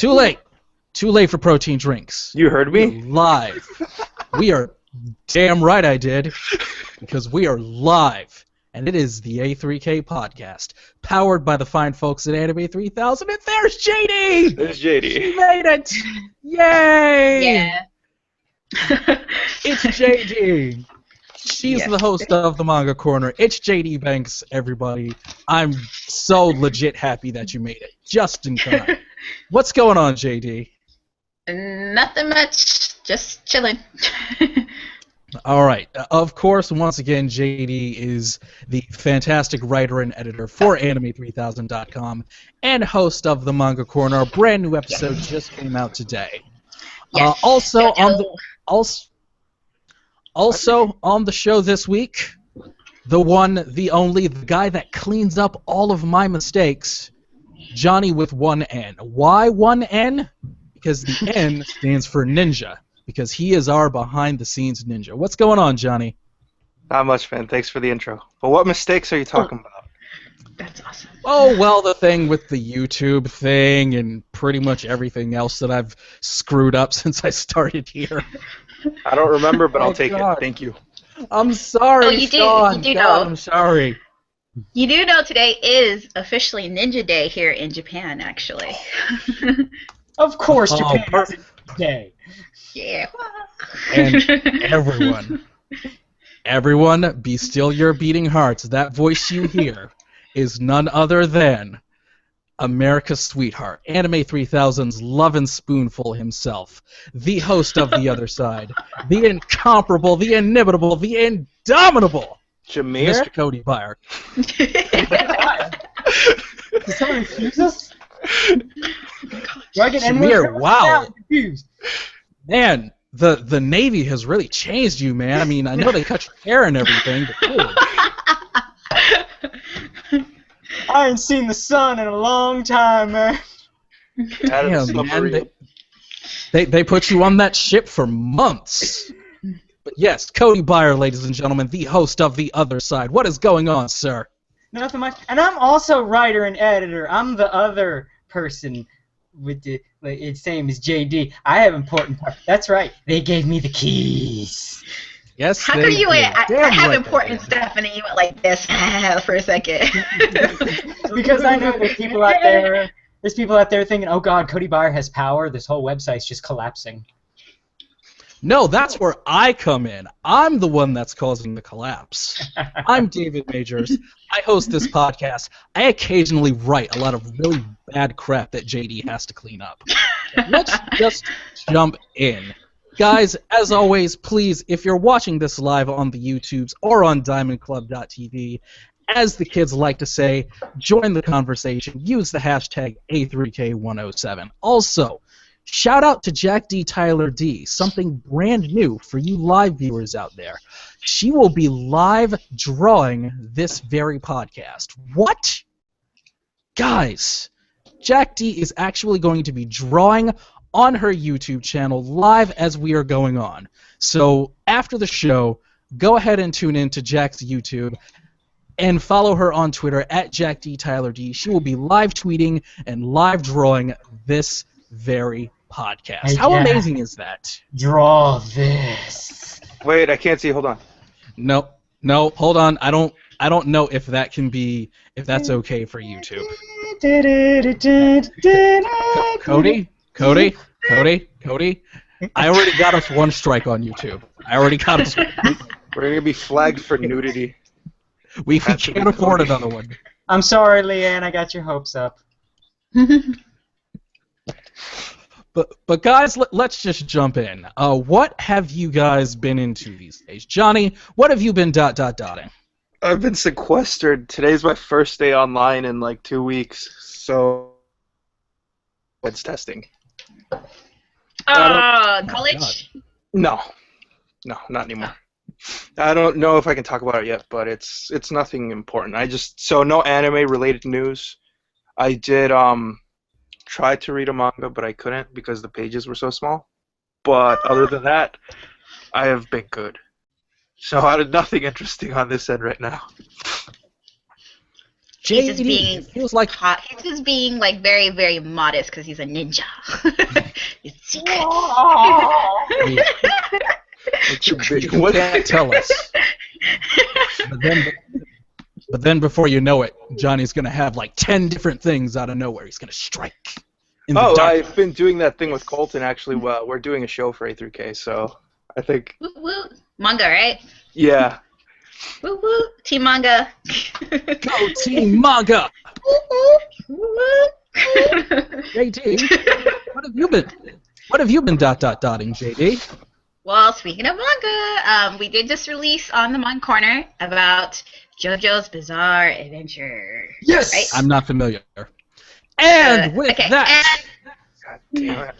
Too late. Too late for protein drinks. You heard me? We're live. We are damn right I did. Because we are live. And it is the A3K podcast. Powered by the fine folks at Anime 3000. And there's JD! There's JD. She made it! Yay! Yeah. It's JD. She's the host of the Manga Corner. It's JD Banks, everybody. I'm so legit happy that you made it. Just in time. What's going on, JD? Nothing much. Just chilling. All right. Of course, once again, JD is the fantastic writer and editor for Anime3000.com and host of the Manga Corner. A brand new episode just came out today. Yes. Also on the show this week, the one, the only, the guy that cleans up all of my mistakes, Johnny with one N. Why one N? Because the N stands for ninja. Because he is our behind-the-scenes ninja. What's going on, Johnny? Not much, man. Thanks for the intro. But what mistakes are you talking about? That's awesome. Oh, well, the thing with the YouTube thing and pretty much everything else that I've screwed up since I started here. I don't remember, but I'll take God. it. Thank you. I'm sorry, Oh, you do. Sean. You do God, know. I'm sorry. You do know today is officially Ninja Day here in Japan, actually. Of course, Oh, Japan has a day. Yeah. And everyone, be still your beating hearts. That voice you hear is none other than America's sweetheart, Anime 3000's Lovin' Spoonful himself, the host of The Other Side, the incomparable, the inimitable, the indomitable Jameer? Mr. Cody Byer. Did someone refuse us? Do I get Jameer, wow. I'm confused. Man, the Navy has really changed you, man. I mean, I know they cut your hair and everything, but dude. I ain't seen the sun in a long time, man. Damn, man, they put you on that ship for months. But yes, Cody Byer, ladies and gentlemen, the host of The Other Side. What is going on, sir? Nothing much. And I'm also writer and editor. I'm the other person with the same as JD. I have important parts. That's right. They gave me the keys. Yes, How they come you did. went? I Damn have right important they did. stuff, and then you went like this for a second. Because I know there's people out there. There's people out there thinking, "Oh God, Cody Byer has power. This whole website's just collapsing." No, that's where I come in. I'm the one that's causing the collapse. I'm David Majors. I host this podcast. I occasionally write a lot of really bad crap that JD has to clean up. Let's just jump in. Guys, as always, please, if you're watching this live on the YouTubes or on DiamondClub.tv, as the kids like to say, join the conversation. Use the hashtag A3K107. Also, shout out to Jack D. Tyler D. Something brand new for you live viewers out there. She will be live drawing this very podcast. What? Guys, Jack D. is actually going to be drawing on her YouTube channel live as we are going on. So after the show, go ahead and tune in to Jack's YouTube and follow her on Twitter at JackDTylerD. She will be live tweeting and live drawing this very podcast. Hey, How Jack. amazing is that? Draw this. Wait, I can't see. Hold on. No, hold on. I don't know if that can be, if that's okay for YouTube. Cody. I already got us one strike on YouTube. We're going to be flagged for nudity. We can't afford another one. I'm sorry, Leanne. I got your hopes up. But guys, let's just jump in. What have you guys been into these days? Johnny, what have you been dotting? I've been sequestered. Today's my first day online in like 2 weeks, so it's testing. College? No, not anymore. I don't know if I can talk about it yet, but it's nothing important. So no anime related news. I did try to read a manga, but I couldn't because the pages were so small. But other than that, I have been good. So I had nothing interesting on this end right now. He's just JD, being it feels like hot. He's just being like very, very modest because he's a ninja. He's secret. you can't tell us. But then before you know it, Johnny's gonna have like 10 different things out of nowhere. He's gonna strike. In the dark. I've been doing that thing with Colton. Actually, we're doing a show for A3K, so I think. Woo woo. Manga, right? Yeah. Woo woo. Team manga. Go Team Manga! Woo woo. JD, what have you been? What have you been dotting, JD? Well, speaking of manga, we did just release on the Manga Corner about JoJo's Bizarre Adventure. Yes! Right? I'm not familiar. And with okay, that, God damn it.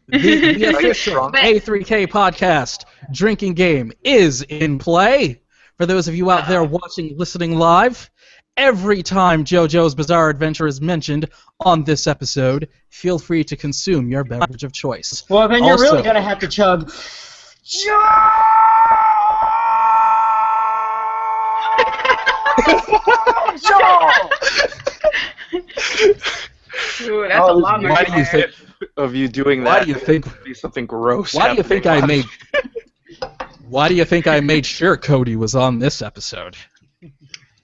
the official A3K podcast drinking game is in play. For those of you out there listening live, every time JoJo's Bizarre Adventure is mentioned on this episode, feel free to consume your beverage of choice. Well, then you're Also- really gonna have to chug. Ooh, that's a long one. Why do you think? Of you doing that? Why do you think? It'd be something gross? Why do you think I happening. made? Why do you think I made sure Cody was on this episode?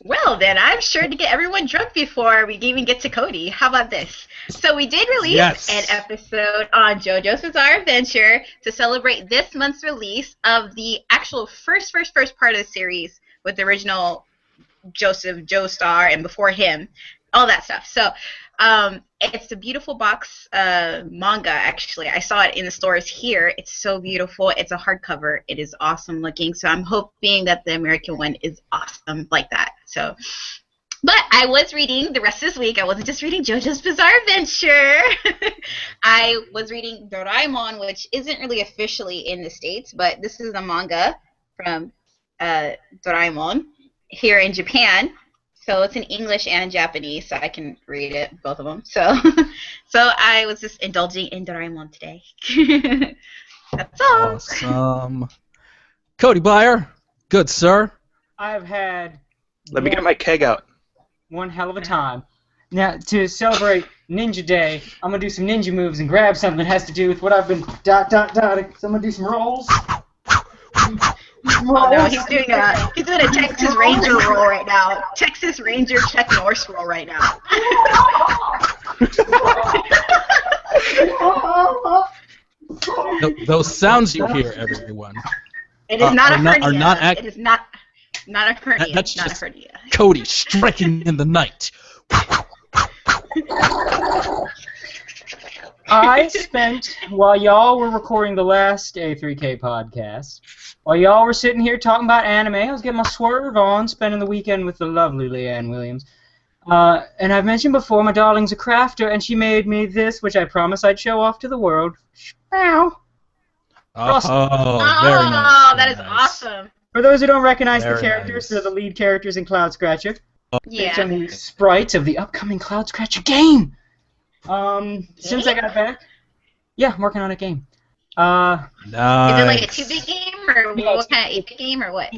Well, then I'm sure to get everyone drunk before we even get to Cody. How about this? So we did release an episode on JoJo's Bizarre Adventure to celebrate this month's release of the actual first part of the series with the original Joseph Joestar and before him, all that stuff. So it's a beautiful box manga, actually. I saw it in the stores here. It's so beautiful. It's a hardcover. It is awesome looking. So I'm hoping that the American one is awesome like that. So, but I was reading the rest of this week. I wasn't just reading JoJo's Bizarre Adventure. I was reading Doraemon, which isn't really officially in the States, but this is a manga from Doraemon here in Japan. So it's in English and Japanese, so I can read it, both of them. So I was just indulging in Doraemon today. That's all. Awesome. Cody Byer, good sir. I've had Let me get my keg out. one hell of a time. Now, to celebrate Ninja Day, I'm gonna do some ninja moves and grab something that has to do with what I've been dotting. So I'm gonna do some rolls. Oh no, he's doing a Texas Ranger roll right now. Texas Ranger Chuck Norris roll right now. Those sounds you hear, everyone. It is not a hernia. are not it is not a hernia. That's not just a hernia. Cody striking in the night. I spent, while y'all were recording the last A3K podcast, while y'all were sitting here talking about anime, I was getting my swerve on, spending the weekend with the lovely Leanne Williams. And I've mentioned before, my darling's a crafter, and she made me this, which I promised I'd show off to the world. Ow! Oh, very nice. Oh, that is nice. awesome. For those who don't recognize the Very characters, nice. they're the lead characters in Cloud Scratcher. Yeah. Based on the sprites of the upcoming Cloud Scratcher game. Since I got back, yeah, I'm working on a game. Nice. Is it like a 2-bit game, or Yeah, what kind of 8-bit game, or what?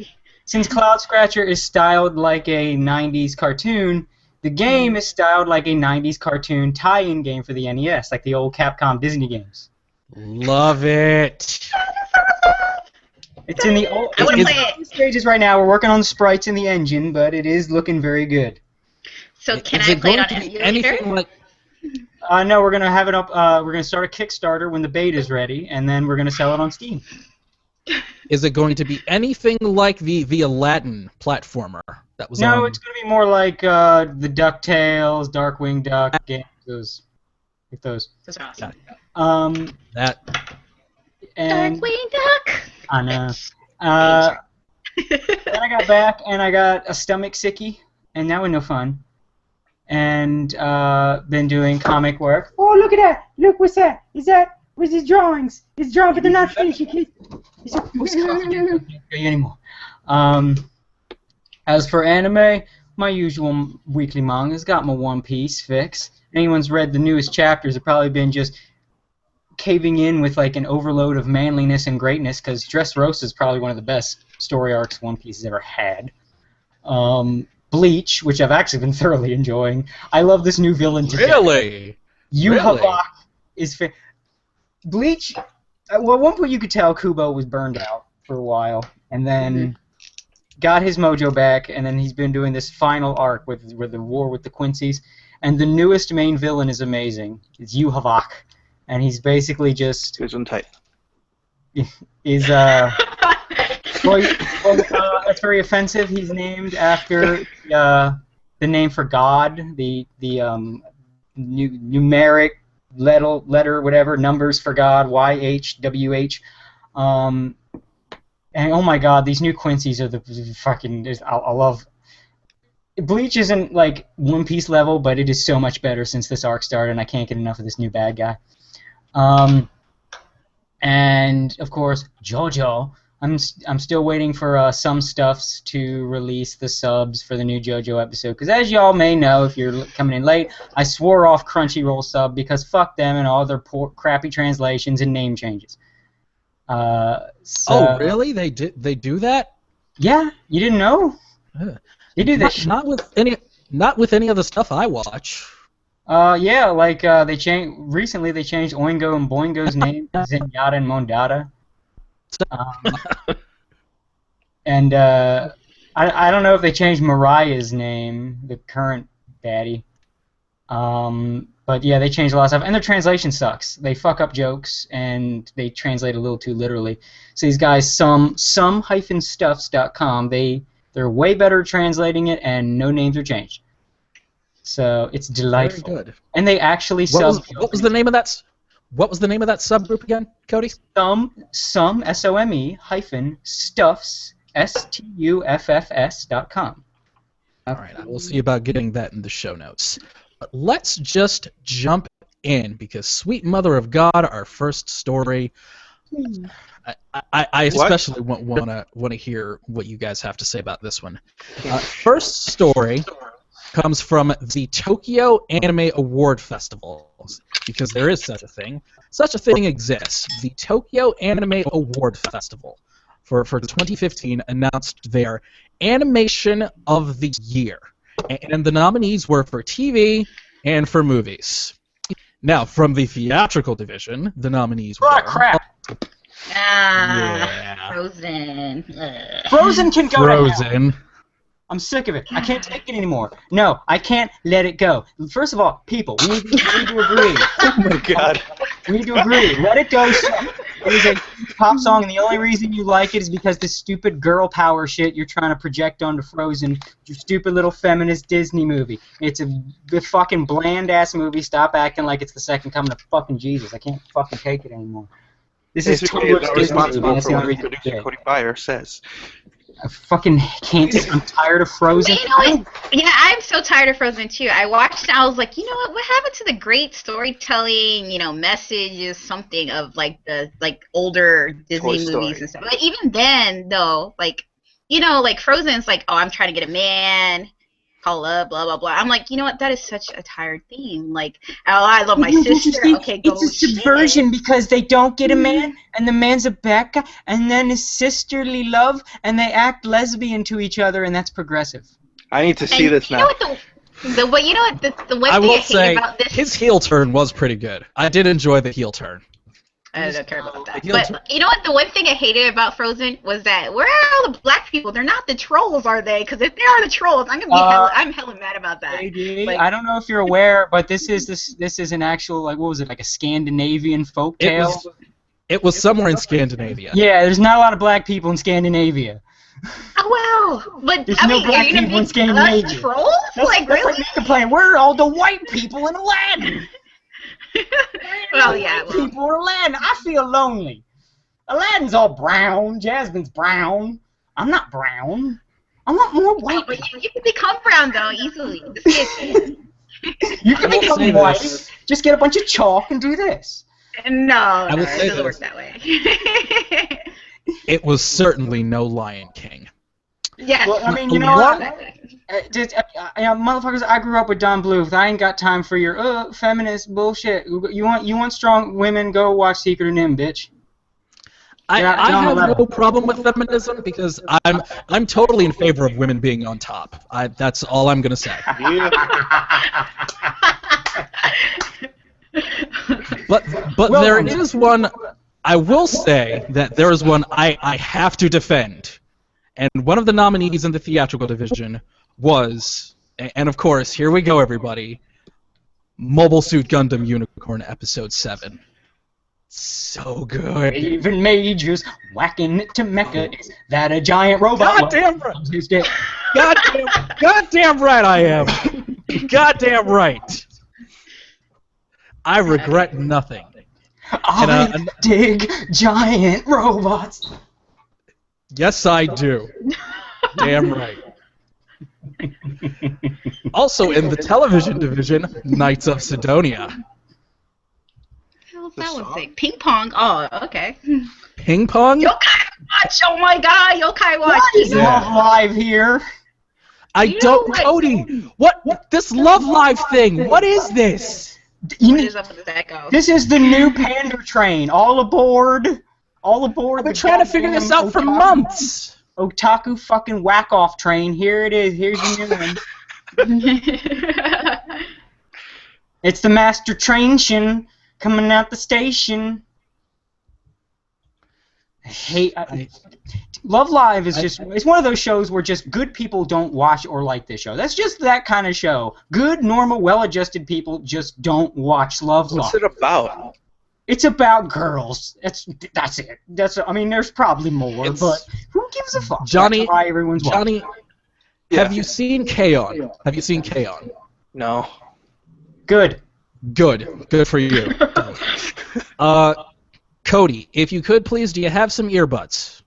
Since Cloud Scratcher is styled like a 90s cartoon, the game is styled like a 90s cartoon tie-in game for the NES, like the old Capcom Disney games. Love it. It's in the old I wanna it's in play the early stages right now. We're working on the sprites in the engine, but it is looking very good. So can Is I it play it going on to be emulator? anything like? No, we're gonna have it up. We're gonna start a Kickstarter when the beta's ready, and then we're gonna sell it on Steam. Is it going to be anything like the Aladdin platformer that was on? No, it's gonna be more like the DuckTales, Darkwing Duck games. Those. Those are awesome. That. And Darkwing Duck. I know. Then I got back and I got a stomach sickie, and that was no fun. And been doing comic work. Oh, look at that! Look, what's that? What's his drawings? His drawings, but they're not finished. You can't you anymore. As for anime, my usual weekly manga's got my One Piece fix. Anyone's read the newest chapters have probably been just caving in with like an overload of manliness and greatness, because Dressrosa is probably one of the best story arcs One Piece has ever had. Bleach, which I've actually been thoroughly enjoying. I love this new villain today. Really? Yuhavak is Bleach. Well, at one point you could tell Kubo was burned out for a while, and then got his mojo back, and then he's been doing this final arc with the war with the Quincy's, and the newest main villain is amazing. It's Yuhavak, and he's basically just is that's very offensive. He's named after the name for God, the numeric letter, whatever, numbers for God, YHWH. And oh my God, these new Quincy's are the fucking. I love. Bleach isn't like One Piece level, but it is so much better since this arc started, and I can't get enough of this new bad guy. And of course, JoJo. I'm still waiting for some stuffs to release the subs for the new JoJo episode, because as y'all may know, if you're coming in late, I swore off Crunchyroll sub because fuck them and all their crappy translations and name changes. Oh, really? They do that? Yeah, you didn't know? They do that. Not with any of the stuff I watch. Yeah, like recently they changed Oingo and Boingo's name to Zenyatta and Mondata. And I don't know if they changed Mariah's name, the current baddie. But yeah, they changed a lot of stuff, and their translation sucks. They fuck up jokes, and they translate a little too literally. So these guys, some-stuffs.com, they're way better at translating it, and no names are changed. So it's delightful. Very good. And they actually what was the name of that? What was the name of that subgroup again, Cody? Some SOME hyphen stuffs STUFFS.com. All right, I will see about getting that in the show notes. But let's just jump in, because sweet mother of God, our first story. I especially want to hear what you guys have to say about this one. First story comes from the Tokyo Anime Award Festivals, because there is such a thing. Such a thing exists. The Tokyo Anime Award Festival for 2015 announced their Animation of the Year, and the nominees were for TV and for movies. Now, from the theatrical division, the nominees were... Oh, crap! Frozen. Frozen can go to hell. Frozen. I'm sick of it. I can't take it anymore. No, I can't let it go. First of all, people, we need to agree. Oh my God. We need to agree. Let It Go. It is a pop song, and the only reason you like it is because this stupid girl power shit you're trying to project onto Frozen, your stupid little feminist Disney movie. It's the fucking bland-ass movie. Stop acting like it's the second coming of fucking Jesus. I can't fucking take it anymore. This is totally responsible for what producer Cody Byer says. I fucking can't. I'm tired of Frozen. You know what? Yeah, I'm so tired of Frozen too. I watched and I was like, you know what? What happened to the great storytelling, messages, something of like the older Disney movies and stuff. But even then, though, like Frozen's like, oh, I'm trying to get a man, call up, blah blah blah. I'm like, you know what? That is such a tired theme. Like, oh, I love my sister. Okay, go. It's a subversion because they don't get a man, and the man's a bad guy, and then his sisterly love, and they act lesbian to each other, and that's progressive. I need to see this now. The one thing I hate about this, his heel turn was pretty good. I did enjoy the heel turn. I don't care about that. But you know what? The one thing I hated about Frozen was that where are all the black people? They're not the trolls, are they? Because if they are the trolls, I'm gonna be I'm hella mad about that. Like, I don't know if you're aware, but this is an actual what was it, like a Scandinavian folktale? It was somewhere in Scandinavia. Yeah, there's not a lot of black people in Scandinavia. Oh wow! But there's no black people in Scandinavia. Trolls? Like really? Like complain. Where are all the white people in Aladdin? Well, yeah. People in Aladdin. I feel lonely. Aladdin's all brown. Jasmine's brown. I'm not brown. I want more white. But you can become brown though easily. You can become white. Just get a bunch of chalk and do this. No, it doesn't work that way. It was certainly no Lion King. Yes. Well, I mean, you know what? Motherfuckers, I grew up with Don Bluth. I ain't got time for your feminist bullshit. You want strong women? Go watch Secret of NIMH, bitch. I have no problem with feminism because I'm totally in favor of women being on top. That's all I'm gonna say. But there is one. I will say that there is one I have to defend, and one of the nominees in the theatrical division was, and of course, here we go, everybody, Mobile Suit Gundam Unicorn Episode 7. So good. Even Majors whacking it to Mecha. Is that a giant robot? Goddamn right. Goddamn right I am. Goddamn right. I regret nothing. I dig giant robots. Yes, I do. Damn right. Also in the television division, Knights of Sidonia. That was like ping pong. Oh, okay. Ping pong? Yokai Watch! Oh my god, Yokai Watch! What is Love Live here? I don't, Cody. What this Love Live thing? What is this? What is up with that go? This is the new Pander train. All aboard! All aboard! I've been trying to figure this out for months. Otaku fucking whack-off train. Here it is. Here's your new one. It's the Master Train-shin coming out the station. Love Live is it's one of those shows where just good people don't watch or like this show. That's just that kind of show. Good, normal, well-adjusted people just don't watch Love Live. What's it about? It's about girls. That's it. I mean, there's probably more, but who gives a fuck? Johnny, that's why everyone's watching. Johnny, have you seen K-On? Have you seen K-On? No. Good. Good for you. Cody, if you could please, do you have some earbuds?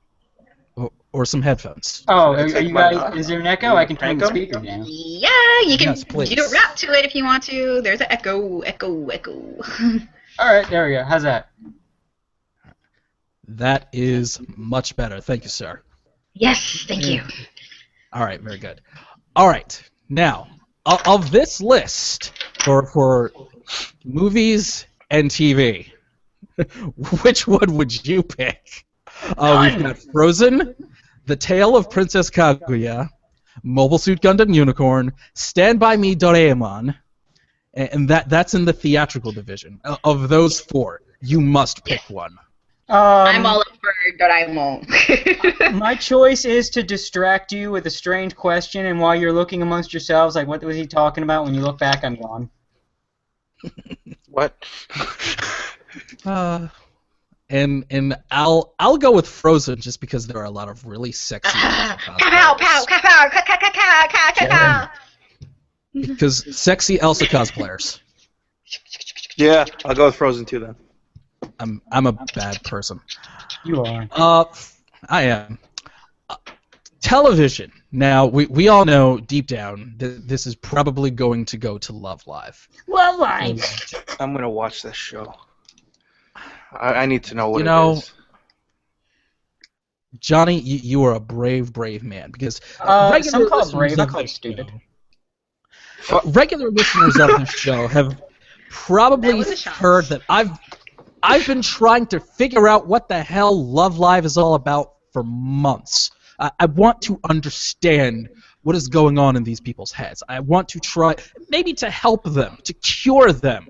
Or some headphones? Oh, are you guys, is there an echo? I can turn the speaker down. Yeah, you can do a rap to it if you want to. There's an echo. Alright, there we go. How's that? That is much better. Thank you, sir. Yes, thank you. Alright, very good. Alright, now, of this list for movies and TV, which one would you pick? We've got Frozen, The Tale of Princess Kaguya, Mobile Suit Gundam Unicorn, Stand By Me Doraemon, and that's in the theatrical division. Of those four, you must pick one. I'm all up for Doraemon. My choice is to distract you with a strange question, and while you're looking amongst yourselves, like, what was he talking about? When you look back, I'm gone. What? And I'll go with Frozen just because there are a lot of really sexy. Because sexy Elsa cosplayers. Yeah, I'll go with Frozen too then. I'm a bad person. You are. I am. Television. Now we all know deep down this is probably going to go to Love Live. Love Live. I'm gonna watch this show. I need to know what it is. Johnny, you are a brave man because some call it brave, I call it stupid. Regular listeners of this show have probably heard that I've been trying to figure out what the hell Love Live is all about for months. I want to understand what is going on in these people's heads. I want to try, maybe to help them, to cure them.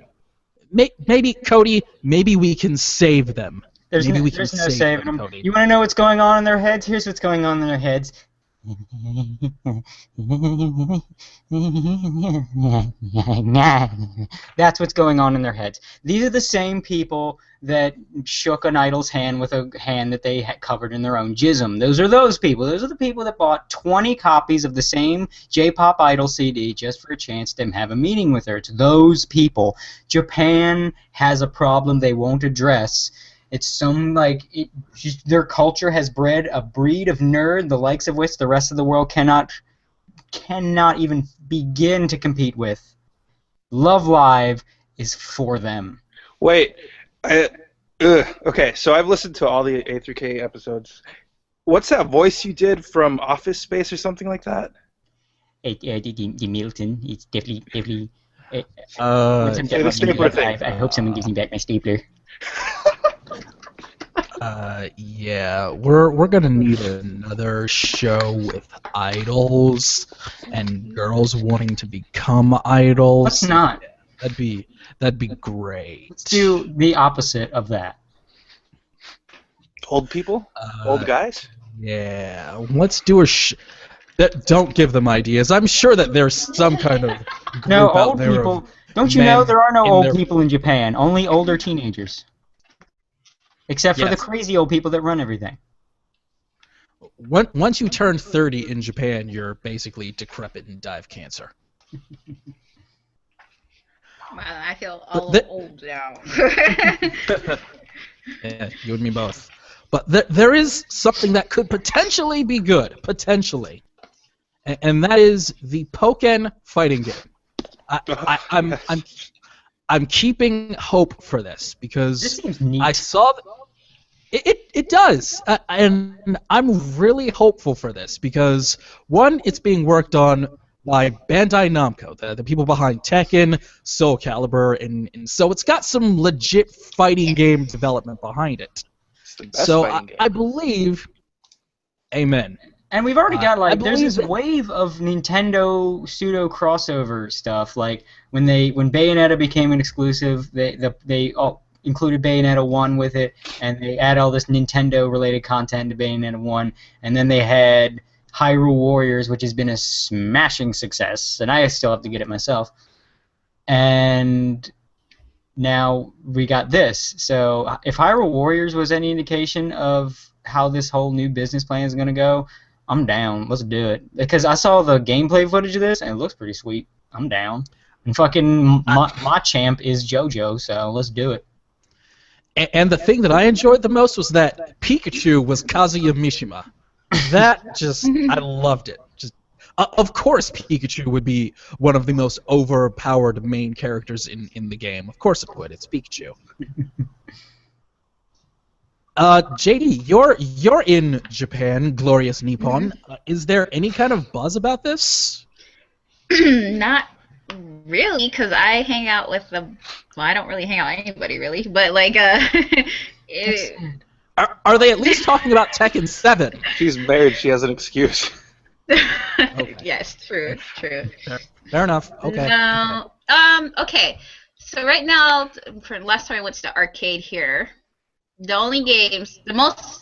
Maybe, Cody, maybe we can save them. There's no saving them. You want to know what's going on in their heads? Here's what's going on in their heads. That's what's going on in their heads. These are the same people that shook an idol's hand with a hand that they had covered in their own jism. Those are those people. Those are the people that bought 20 copies of the same J-pop idol CD just for a chance to have a meeting with her. It's those people. Japan has a problem they won't address. It's their culture has bred a breed of nerd, the likes of which the rest of the world cannot even begin to compete with. Love Live is for them. Wait, okay, so I've listened to all the A3K episodes. What's that voice you did from Office Space or something like that? The Milton, it's definitely. the stapler thing. I hope someone gives me back my stapler. Yeah, we're gonna need another show with idols and girls wanting to become idols. Let's not. That'd be great. Let's do the opposite of that. Old people? Old guys? Yeah, let's do a don't give them ideas. I'm sure that there's some kind of group No, out old there people. of Don't you men know there are no in old their- people in Japan? Only older teenagers. Except for the Yes. crazy old people that run everything. Once you turn 30 in Japan, you're basically decrepit and die of cancer. Wow, I feel all old now. Yeah, you and me both. But there is something that could potentially be good, potentially, and that is the Pokken fighting game. I'm keeping hope for this because This seems neat. I saw it does, and I'm really hopeful for this because one, it's being worked on by Bandai Namco, the people behind Tekken, Soul Calibur, and so it's got some legit fighting game development behind it. It's the best So fighting game. I believe, amen. And we've already got I there's believe this wave of Nintendo pseudo crossover stuff. Like when Bayonetta became an exclusive, they included Bayonetta 1 with it, and they add all this Nintendo related content to Bayonetta 1, and then they had Hyrule Warriors, which has been a smashing success, and I still have to get it myself. And now we got this. So if Hyrule Warriors was any indication of how this whole new business plan is going to go, I'm down. Let's do it. Because I saw the gameplay footage of this, and it looks pretty sweet. I'm down. And fucking Machamp is JoJo, so let's do it. And the thing that I enjoyed the most was that Pikachu was Kazuya Mishima. That just, I loved it. Just, of course Pikachu would be one of the most overpowered main characters in the game. Of course it would. It's Pikachu. JD, you're in Japan, glorious Nippon. Is there any kind of buzz about this? Not really, because I hang out with well, I don't really hang out with anybody really, but like, Are they at least talking about Tekken 7? She's married. She has an excuse. Okay. Yes, true. Fair enough. Okay. No. Okay. So right now, for the last time I went to the arcade here, the only games,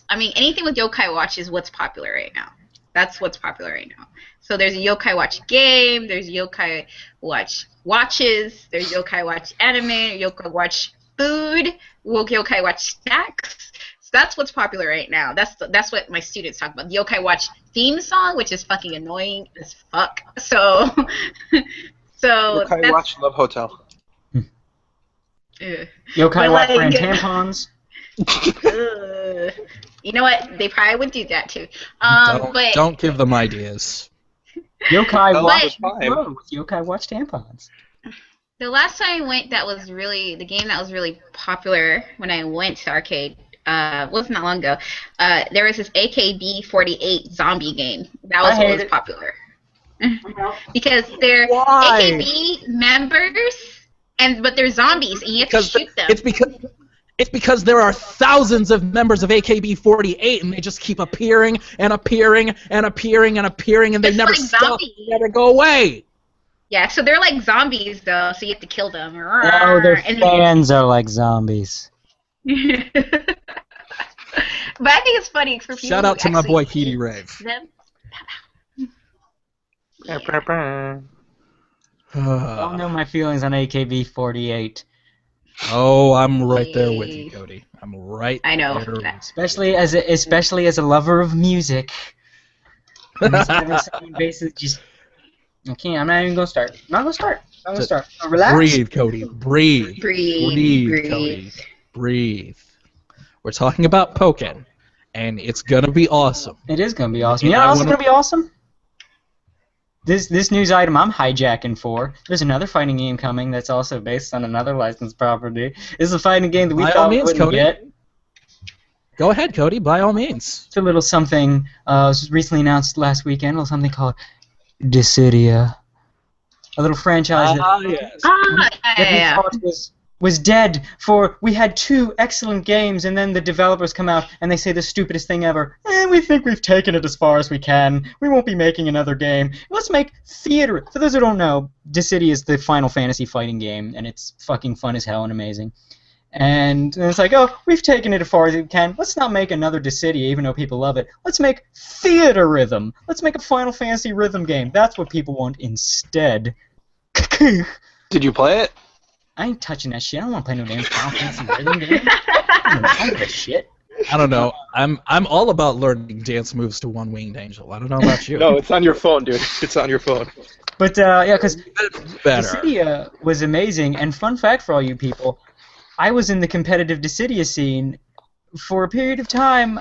anything with Yokai Watch is what's popular right now. That's what's popular right now. So there's a Yokai Watch game, there's Yokai Watch watches, there's Yokai Watch anime, Yokai Watch food, Yokai Watch snacks. So that's what's popular right now. That's what my students talk about. The Yokai Watch theme song, which is fucking annoying as fuck. So Yokai Watch Love Hotel. Yokai Watch brand tampons. You know what? They probably would do that too. Don't give them ideas. Yokai Watch fine. with Yokai Watch tampons. The last time I went, the game that was really popular when I went to the arcade. Wasn't that long ago. There was this AKB48 zombie game. That was what was popular. Because they're AKB members, but they're zombies, and you have to shoot them. It's because there are thousands of members of AKB48, and they just keep appearing and appearing and appearing and appearing, and they never stop. They never go away. Yeah, so they're like zombies, though, so you have to kill them. Oh, their fans are like zombies. But I think it's funny for people. Shout out to my boy Petey Rave. I don't know my feelings on AKB48. Oh, I'm right there with you, Cody. I'm right. I know. There. Especially as a lover of music. Just I can't. I'm not even gonna start. I'm not gonna start. Relax. Breathe, Cody. Breathe. Breathe. Cody. Breathe. We're talking about Pokken, and it's gonna be awesome. It is gonna be awesome. You know what's gonna be awesome? This news item I'm hijacking for. There's another fighting game coming that's also based on another licensed property. It's a fighting game that we thought we wouldn't get. Go ahead, Cody. By all means. It's a little something. Was recently announced last weekend. A little something called Dissidia. A little franchise that we thought was dead, for we had 2 excellent games, and then the developers come out and they say the stupidest thing ever. We think we've taken it as far as we can. We won't be making another game. Let's make theater. For those who don't know, Dissidia is the Final Fantasy fighting game, and it's fucking fun as hell and amazing. And it's like, oh, we've taken it as far as we can. Let's not make another Dissidia, even though people love it. Let's make theater rhythm. Let's make a Final Fantasy rhythm game. That's what people want instead. Did you play it? I ain't touching that shit. I don't want to play no damn Final Fantasy rhythm game. I don't give a shit. I don't know. I'm all about learning dance moves to One Winged Angel. I don't know about you. No, it's on your phone, dude. It's on your phone. But yeah, because Dissidia was amazing. And fun fact for all you people, I was in the competitive Dissidia scene for a period of time.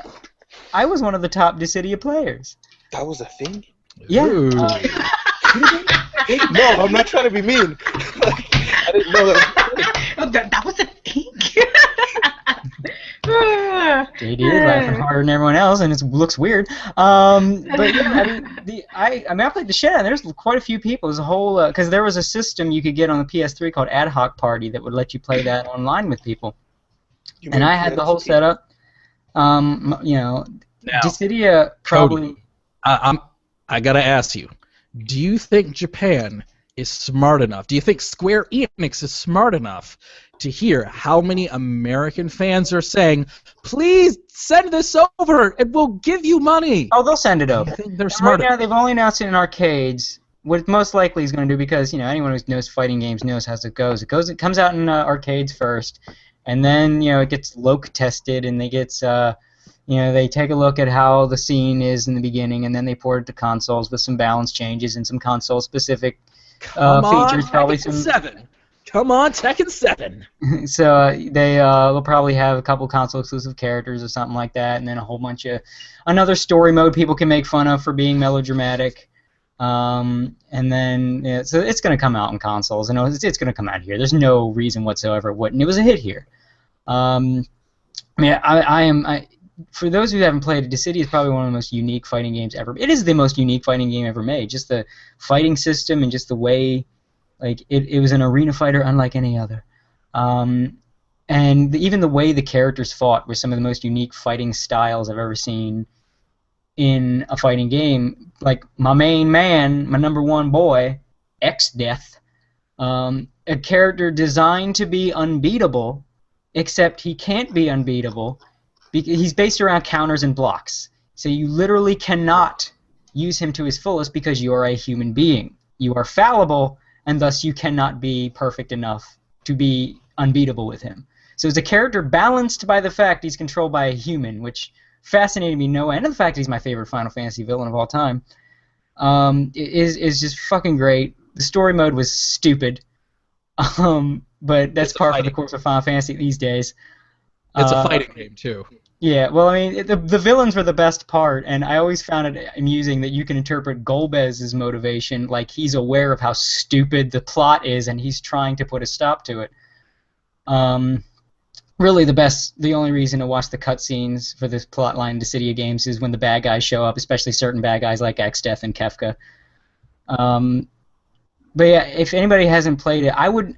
I was one of the top Dissidia players. That was a thing? Yeah. No, I'm not trying to be mean. I didn't know that. That was a thing. JD is laughing harder than everyone else, and it looks weird. But yeah, I played the shit out. There's quite a few people. There's a whole because there was a system you could get on the PS3 called Ad Hoc Party that would let you play that online with people. And I had the whole setup. Now, Dissidia probably. Cody, I gotta ask you. Do you think Japan is smart enough? Do you think Square Enix is smart enough to hear how many American fans are saying, please send this over and we'll give you money? Oh, they'll send it over. I think they're smart. Right now, they've only announced it in arcades. What it most likely is going to do, because anyone who knows fighting games knows how it goes. It comes out in arcades first, and then it gets loc tested, and they they take a look at how the scene is in the beginning, and then they port it to consoles with some balance changes and some console-specific features. Probably some 7. Come on, Tekken 7. So they'll probably have a couple console-exclusive characters or something like that, and then a whole bunch of another story mode people can make fun of for being melodramatic. And then so it's going to come out in consoles, and it's going to come out here. There's no reason whatsoever it wouldn't. It was a hit here. For those who haven't played it, Dissidia is probably one of the most unique fighting games ever. It is the most unique fighting game ever made. Just the fighting system and just the way, it was an arena fighter unlike any other. And even the way the characters fought were some of the most unique fighting styles I've ever seen in a fighting game. Like my main man, my number one boy, X-Death, a character designed to be unbeatable, except he can't be unbeatable. He's based around counters and blocks. So you literally cannot use him to his fullest because you are a human being. You are fallible, and thus you cannot be perfect enough to be unbeatable with him. So it's a character balanced by the fact he's controlled by a human, which fascinated me no end. And the fact he's my favorite Final Fantasy villain of all time is just fucking great. The story mode was stupid, but that's par for the course of Final Fantasy these days. It's a fighting game, too. Yeah, well, I mean, the villains were the best part, and I always found it amusing that you can interpret Golbez's motivation like he's aware of how stupid the plot is, and he's trying to put a stop to it. Really, the only reason to watch the cutscenes for this plotline in Dissidia games is when the bad guys show up, especially certain bad guys like X-Death and Kefka. But yeah, if anybody hasn't played it, I would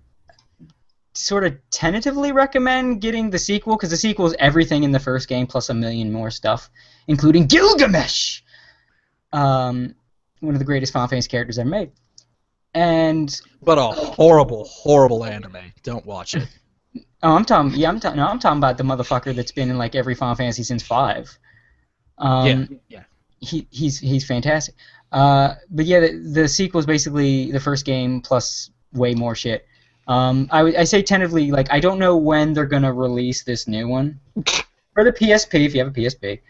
sort of tentatively recommend getting the sequel, because the sequel is everything in the first game plus a million more stuff, including Gilgamesh, one of the greatest Final Fantasy characters ever made. But a horrible, horrible anime. Don't watch it. Oh, I'm talking about the motherfucker that's been in like every Final Fantasy since 5. Yeah. He's fantastic. But yeah, the sequel is basically the first game plus way more shit. I say tentatively, like, I don't know when they're gonna release this new one for the PSP, if you have a PSP.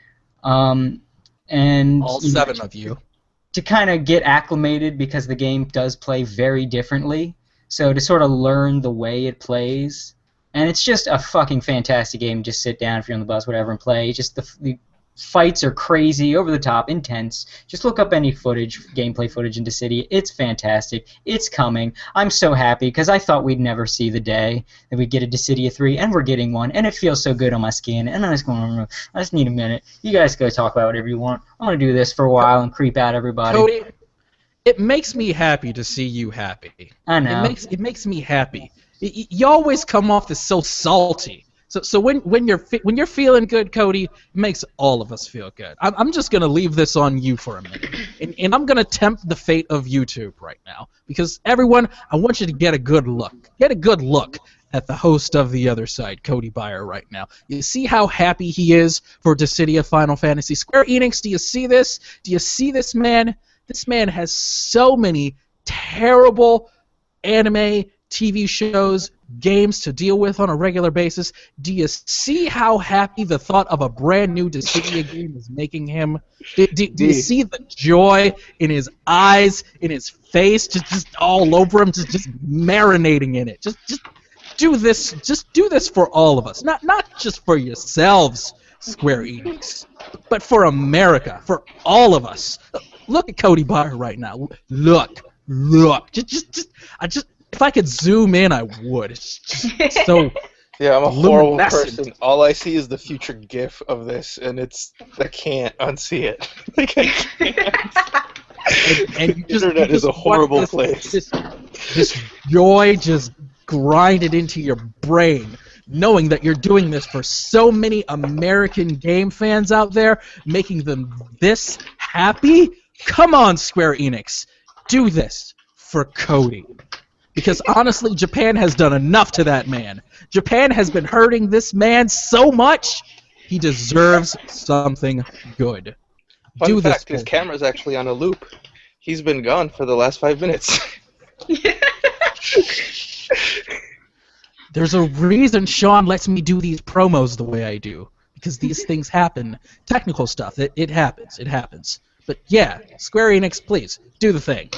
And all 7 of you to kind of get acclimated, because the game does play very differently. So to sort of learn the way it plays, and it's just a fucking fantastic game. Just sit down if you're on the bus, whatever, and play. Just the fights are crazy, over the top, intense. Just look up any gameplay footage in Dissidia. It's fantastic. It's coming. I'm so happy, because I thought we'd never see the day that we'd get a Dissidia 3, and we're getting one, and it feels so good on my skin, and I just need a minute. You guys go talk about whatever you want. I'm going to do this for a while and creep out everybody. Cody, it makes me happy to see you happy. I know. It makes me happy. You always come off as so salty. So when you're feeling good, Cody, it makes all of us feel good. I'm just gonna leave this on you for a minute, and I'm gonna tempt the fate of YouTube right now, because everyone, I want you to get a good look at the host of The Other Side, Cody Byer, right now. You see how happy he is for Dissidia Final Fantasy. Square Enix, do you see this? Do you see this man? This man has so many terrible anime, TV shows, games to deal with on a regular basis. Do you see how happy the thought of a brand new Dissidia game is making him? Do you see the joy in his eyes, in his face, just all over him, just marinating in it? Just do this for all of us. Not just for yourselves, Square Enix, but for America, for all of us. Look at Cody Byer right now. Look. If I could zoom in, I would. It's just so. Yeah, I'm a horrible person. All I see is the future GIF of this, and I can't unsee it. Like, I can't. And Internet is a horrible place. This joy just grinded into your brain, knowing that you're doing this for so many American game fans out there, making them this happy. Come on, Square Enix, do this for Cody. Because honestly, Japan has done enough to that man. Japan has been hurting this man so much, he deserves something good. Fun fact, his camera's actually on a loop. He's been gone for the last 5 minutes. There's a reason Sean lets me do these promos the way I do. Because these things happen. Technical stuff, it happens. But yeah, Square Enix, please, do the thing.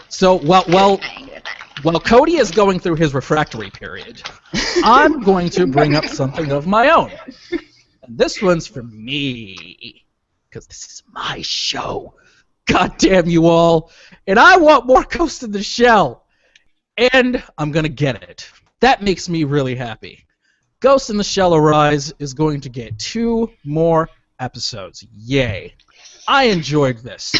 So, while Cody is going through his refractory period, I'm going to bring up something of my own. And this one's for me, because this is my show. God damn you all. And I want more Ghost in the Shell. And I'm going to get it. That makes me really happy. Ghost in the Shell Arise is going to get 2 more episodes. Yay. I enjoyed this.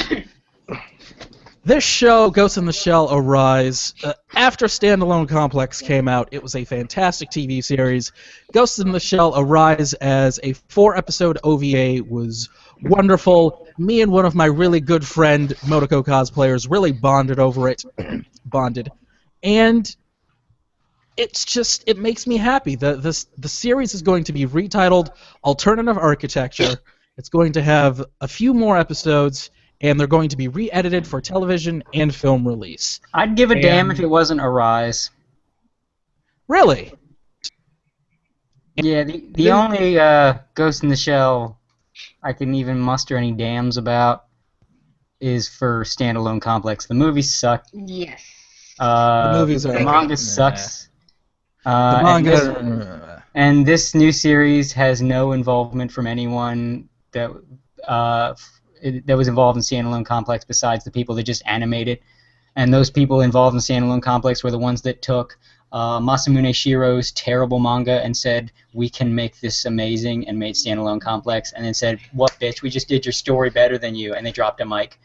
This show, Ghost in the Shell Arise, after Standalone Complex came out, it was a fantastic TV series. Ghost in the Shell Arise as a 4-episode OVA was wonderful. Me and one of my really good friend Motoko cosplayers really bonded over it. And it makes me happy. The series is going to be retitled Alternative Architecture. It's going to have a few more episodes, and they're going to be re-edited for television and film release. I'd give a damn if it wasn't Arise. Really? Yeah, the only Ghost in the Shell I can even muster any damns about is for Standalone Complex. The movies suck. Yes. The movies are... The manga sucks. The manga... And this new series has no involvement from anyone that was involved in Standalone Complex besides the people that just animated. And those people involved in Standalone Complex were the ones that took Masamune Shiro's terrible manga and said, we can make this amazing, and made Standalone Complex, and then said, what, bitch, we just did your story better than you, and they dropped a mic.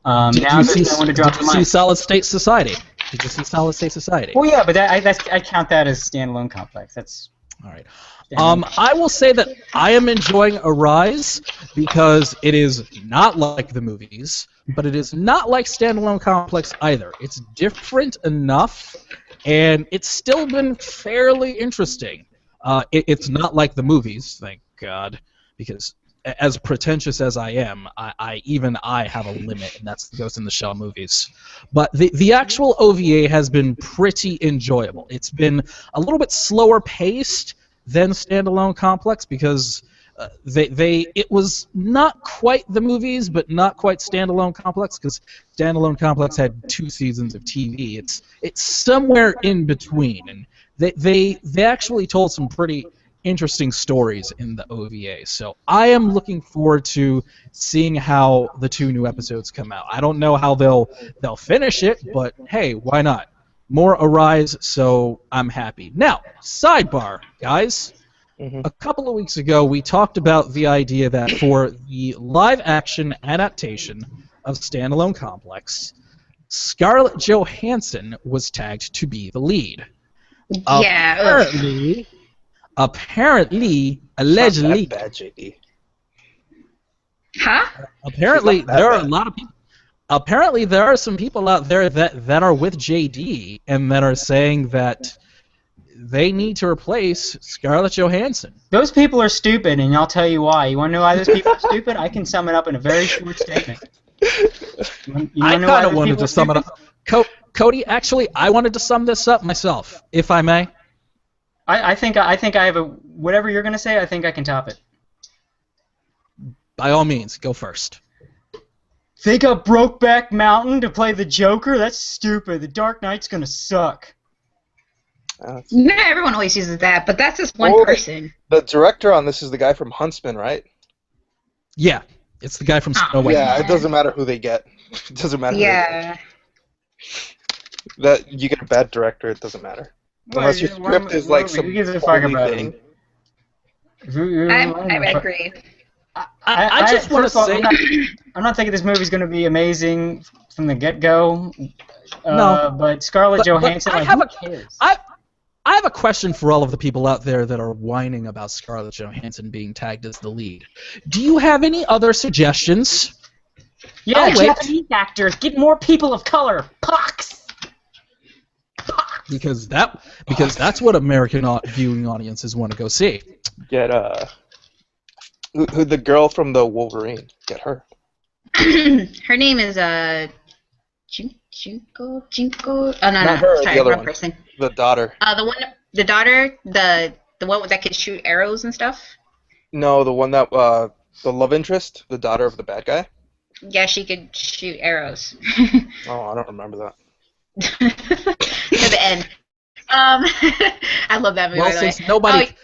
Did you see Solid State Society? Did you see Solid State Society? Well, yeah, but I count that as Standalone Complex. That's... All right. I will say that I am enjoying Arise because it is not like the movies, but it is not like Standalone Complex either. It's different enough, and it's still been fairly interesting. It's not like the movies, thank God, because as pretentious as I am, I have a limit, and that's the Ghost in the Shell movies. But the actual OVA has been pretty enjoyable. It's been a little bit slower paced than Standalone Complex because it was not quite the movies, but not quite Standalone Complex, because Standalone Complex had 2 seasons of TV. It's somewhere in between, and they actually told some pretty interesting stories in the OVA. So I am looking forward to seeing how the 2 new episodes come out. I don't know how they'll finish it, but hey, why not? More Arise, so I'm happy. Now, sidebar, guys. Mm-hmm. A couple of weeks ago, we talked about the idea that for the live-action adaptation of Standalone Complex, Scarlett Johansson was tagged to be the lead. Yeah. Apparently, allegedly. It's not that bad, JD. Huh? Apparently, It's not that there are a bad. lot of people. Apparently, there are some people out there that are with JD and that are saying that they need to replace Scarlett Johansson. Those people are stupid, and I'll tell you why. You want to know why those people are stupid? I can sum it up in a very short statement. I kind of wanted to sum it up. Cody, actually, I wanted to sum this up myself, if I may. I think I have a whatever you're gonna say. I think I can top it. By all means, go first. They got Brokeback Mountain to play the Joker? That's stupid. The Dark Knight's gonna suck. Not everyone always uses that, but that's just one person. The director on this is the guy from Huntsman, right? Yeah, it's the guy from Snow White. Yeah, it doesn't matter who they get. It doesn't matter. Yeah. That you get a bad director, it doesn't matter. Unless your script is like some holy thing. I agree. I just want to say, I'm not thinking this movie's going to be amazing from the get-go. No, but Scarlett Johansson, who cares? I have a question for all of the people out there that are whining about Scarlett Johansson being tagged as the lead. Do you have any other suggestions? Yeah, Japanese actors, get more people of color. Pox. Because that's what American viewing audiences want to go see. Get who the girl from the Wolverine? Get her. Her name is Jinko. Oh no, sorry, wrong person. The daughter. The daughter, the one that could shoot arrows and stuff. No, the one that the love interest, the daughter of the bad guy. Yeah, she could shoot arrows. Oh, I don't remember that. To the end. I love that movie. Well,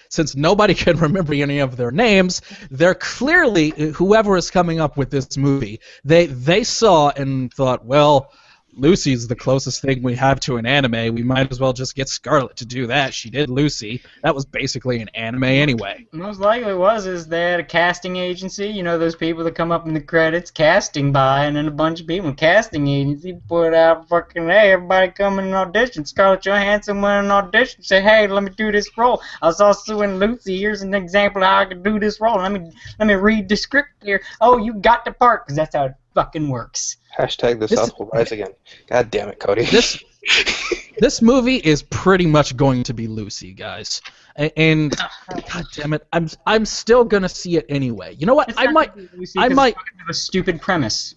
since nobody can remember any of their names, they're clearly whoever is coming up with this movie. They saw and thought, well, Lucy's the closest thing we have to an anime. We might as well just get Scarlett to do that. She did Lucy. That was basically an anime anyway. Most likely is they had a casting agency. You know those people that come up in the credits, casting by, and then a bunch of people. Casting agency put out fucking, hey, everybody come in an audition. Scarlett Johansson went in an audition. Say, hey, let me do this role. I saw Sue and Lucy. Here's an example of how I could do this role. Let me read the script here. Oh, you got the part, because that's how it fucking works. Hashtag the South will rise again. God damn it, Cody. This movie is pretty much going to be Lucy, guys. And God damn it, I'm still gonna see it anyway. You know what? I might have a stupid premise.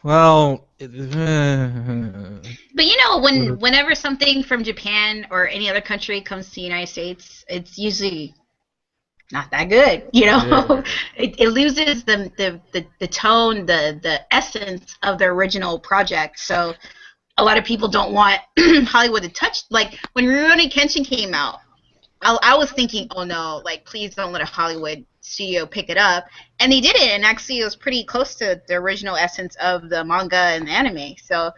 Well, but you know, whenever something from Japan or any other country comes to the United States, it's usually not that good, you know. Yeah. It loses the tone, the essence of the original project. So a lot of people don't want Hollywood to touch. Like when Rurouni Kenshin came out, I was thinking, oh no, like please don't let a Hollywood studio pick it up. And they did it, and actually it was pretty close to the original essence of the manga and the anime. So.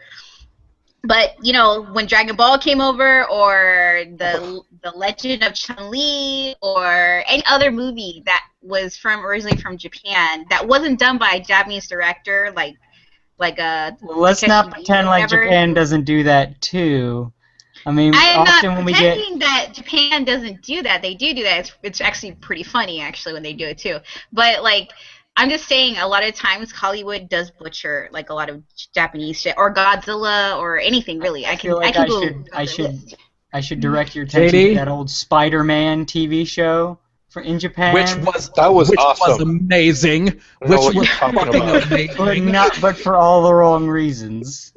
But you know, when Dragon Ball came over, or the Legend of Chun-Li, or any other movie that was originally from Japan that wasn't done by a Japanese director, like well, let's not pretend like Japan doesn't do that too. I mean, I'm often not when pretending that Japan doesn't do that. They do that. It's actually pretty funny actually when they do it too. But like. I'm just saying, a lot of times Hollywood does butcher like a lot of Japanese shit, or Godzilla, or anything really. I should direct your attention to that old Spider-Man TV show in Japan, which was awesome. Was amazing, which was fucking amazing, but for all the wrong reasons.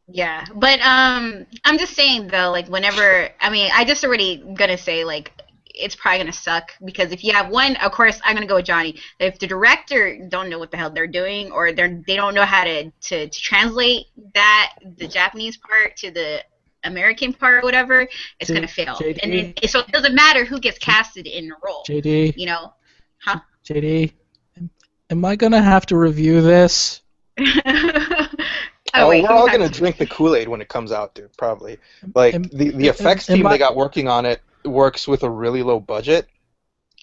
Yeah, but I'm just saying though, like whenever I just already gonna say like. It's probably gonna suck because if you have one, of course I'm gonna go with Johnny. If the director don't know what the hell they're doing, or they don't know how to translate the Japanese part to the American part or whatever, it's gonna fail. JD, and so it doesn't matter who gets casted in the role. JD, you know, huh? JD, am I gonna have to review this? We're all gonna drink the Kool-Aid when it comes out, dude. Probably. Like the effects team they got working on it. Works with a really low budget,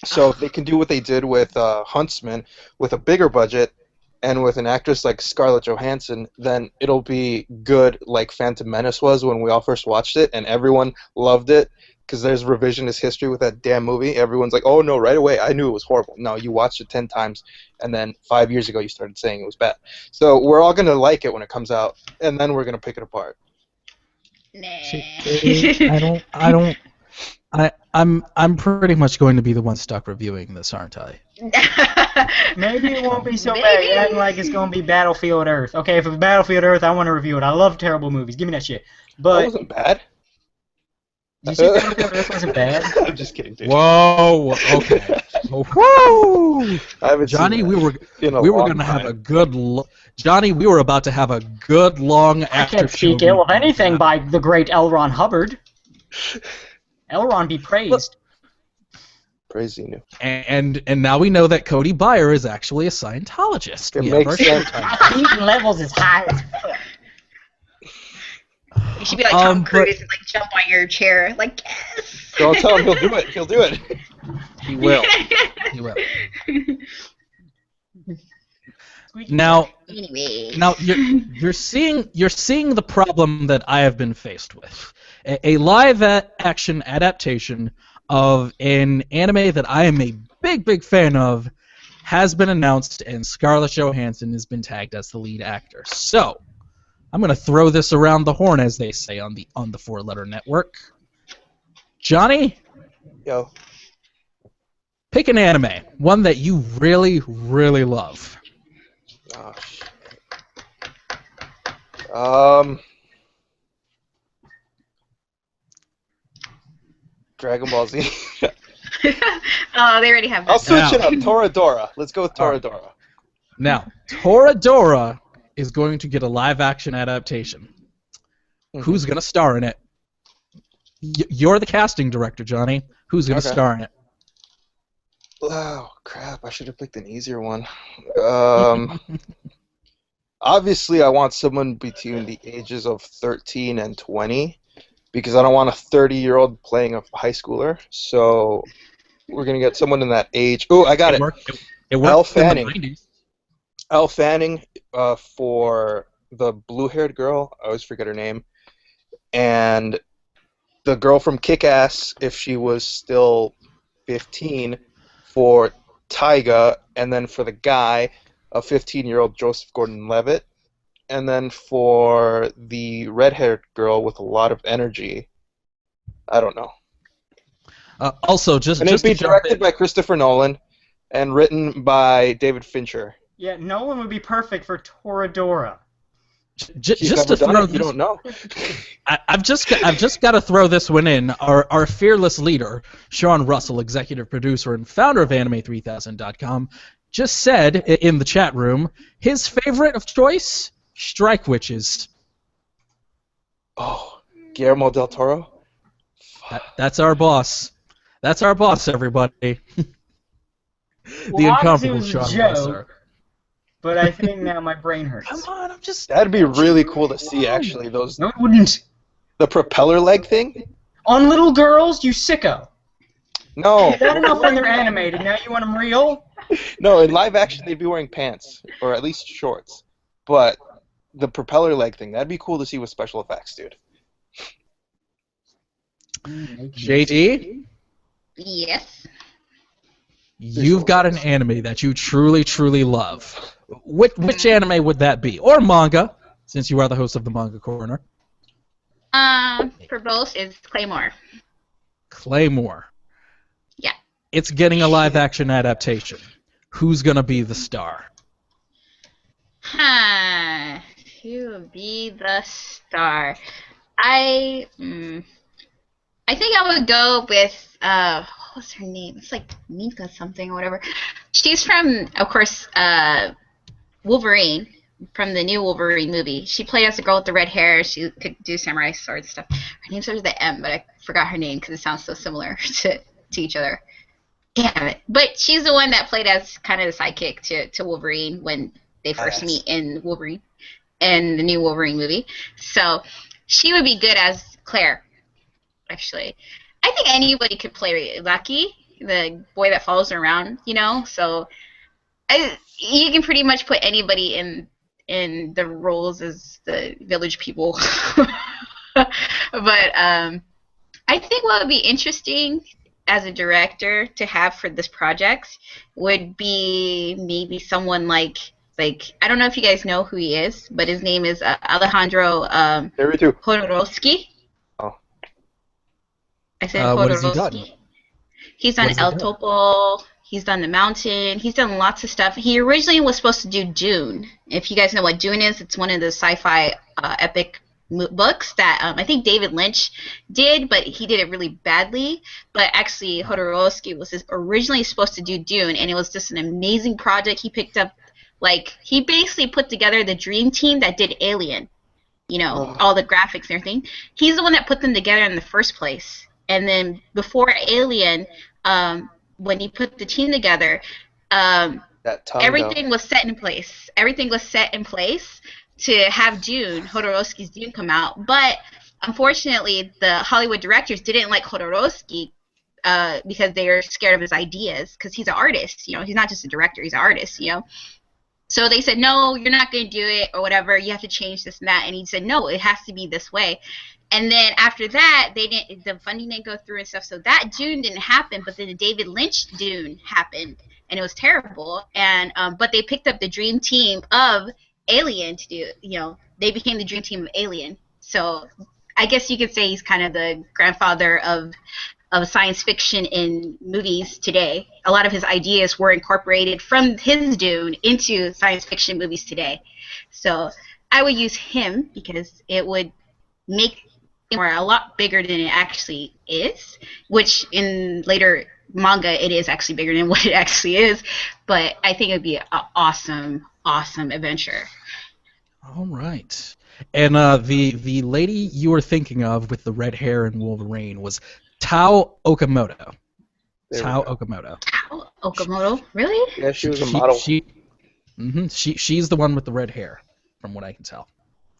so if they can do what they did with Huntsman with a bigger budget, and with an actress like Scarlett Johansson, then it'll be good like Phantom Menace was when we all first watched it, and everyone loved it because there's revisionist history with that damn movie. Everyone's like, oh no, right away, I knew it was horrible. No, you watched it 10 times, and then 5 years ago you started saying it was bad. So we're all going to like it when it comes out, and then we're going to pick it apart. Nah. I'm pretty much going to be the one stuck reviewing this, aren't I? Maybe it won't be so bad. You're acting like it's going to be Battlefield Earth. Okay, if it's Battlefield Earth, I want to review it. I love terrible movies. Give me that shit. But That wasn't bad. did you say Battlefield Earth wasn't bad? I'm just kidding, dude. Whoa. Okay. Whoa. I haven't Johnny, seen we were going to have a good. Johnny, we were about to have a good long I after can't speak ill of anything by the great L. Ron Hubbard. L. Ron be praised. Praise you. And now we know that Cody Byer is actually a Scientologist. It We makes have our sense. showtime. Heat levels is high as fuck. You should be like Tom Cruise and like jump on your chair, like yes. Don't tell him he'll do it. He'll do it. He will. He will. Now you're seeing the problem that I have been faced with. A live action adaptation of an anime that I am a big fan of has been announced, and Scarlett Johansson has been tagged as the lead actor. So I'm going to throw this around the horn, as they say on the 4-letter network. Johnny, Yo. pick an anime, one that you really love. Oh, shit. Dragon Ball Z. Oh, they already have that. I'll switch it up. Toradora. Let's go with Toradora. Now, Toradora is going to get a live-action adaptation. Who's going to star in it? You're the casting director, Johnny. Who's going to star in it? Oh, crap. I should have picked an easier one. Obviously, I want someone between the ages of 13 and 20 because I don't want a 30-year-old playing a high schooler. So we're going to get someone in that age. Oh, I got it. It worked Elle in Fanning. the 90s. Elle Fanning for the blue-haired girl. I always forget her name. And the girl from Kick-Ass, if she was still 15, for Tyga. And then for the guy, a 15-year-old Joseph Gordon-Levitt. And then for the red-haired girl with a lot of energy, I don't know. Also, just And it'd be to jump directed in- by Christopher Nolan and written by David Fincher. Yeah, Nolan would be perfect for Toradora. just He's to never done throw it, you this, don't know. I've just got to throw this one in. Our fearless leader, Sean Russell, executive producer and founder of Anime3000.com, just said in the chat room his favorite of choice, Strike Witches. Oh, Guillermo del Toro? That's our boss. That's our boss, everybody. The Well, obviously incomparable it was a Sean joke. Russell. But I think now my brain hurts. Come on, I'm just. That'd be really cool to see, actually. Those No, it wouldn't. the propeller leg thing? On little girls, you sicko. No. Not enough when they're animated. Now you want them real? No, in live action they'd be wearing pants, or at least shorts. But the propeller leg thing, that'd be cool to see with special effects, dude. JD, Yes. you've got an anime that you truly love. Which anime would that be? Or manga, since you are the host of the Manga Corner. For both is Claymore. Claymore. Yeah. It's getting a live-action adaptation. Who's gonna be the star? Huh. Who would be the star? I think I would go with what was her name? It's like Mika something or whatever. She's from, of course, Wolverine, from the new Wolverine movie. She played as the girl with the red hair. She could do samurai sword stuff. Her name starts with the M, but I forgot her name because it sounds so similar to each other. Damn it. But she's the one that played as kind of the sidekick to Wolverine when they first meet in Wolverine, in the new Wolverine movie. So she would be good as Claire, actually. I think anybody could play Lucky, the boy that follows her around, you know? So You can pretty much put anybody in the roles as the village people. But I think what would be interesting as a director to have for this project would be maybe someone like I don't know if you guys know who he is, but his name is Alejandro Jodorowsky. Oh. I said what has he done? Jodorowsky. He's done El Topo. He's done The Mountain. He's done lots of stuff. He originally was supposed to do Dune. If you guys know what Dune is, it's one of the sci-fi epic books that I think David Lynch did, but he did it really badly. But actually, Jodorowsky was originally supposed to do Dune, and it was just an amazing project. He picked up, he basically put together the dream team that did Alien, all the graphics and everything. He's the one that put them together in the first place. And then before Alien, when he put the team together, everything was set in place. Everything was set in place to have Jodorowsky's Dune come out. But unfortunately, the Hollywood directors didn't like Jodorowsky because they were scared of his ideas, because he's an artist. He's not just a director, he's an artist, So they said, no, you're not going to do it, or whatever. You have to change this and that. And he said, no, it has to be this way. And then after that, the funding didn't go through and stuff. So that Dune didn't happen. But then the David Lynch Dune happened, and it was terrible. And but they picked up the dream team of Alien to do. They became the dream team of Alien. So I guess you could say he's kind of the grandfather of science fiction in movies today. A lot of his ideas were incorporated from his Dune into science fiction movies today. So I would use him because it would make it a lot bigger than it actually is, which in later manga it is actually bigger than what it actually is. But I think it would be an awesome, awesome adventure. All right. And the lady you were thinking of with the red hair and Wolverine was Tao Okamoto. Okamoto, really? Yeah, she was a model. She's the one with the red hair, from what I can tell.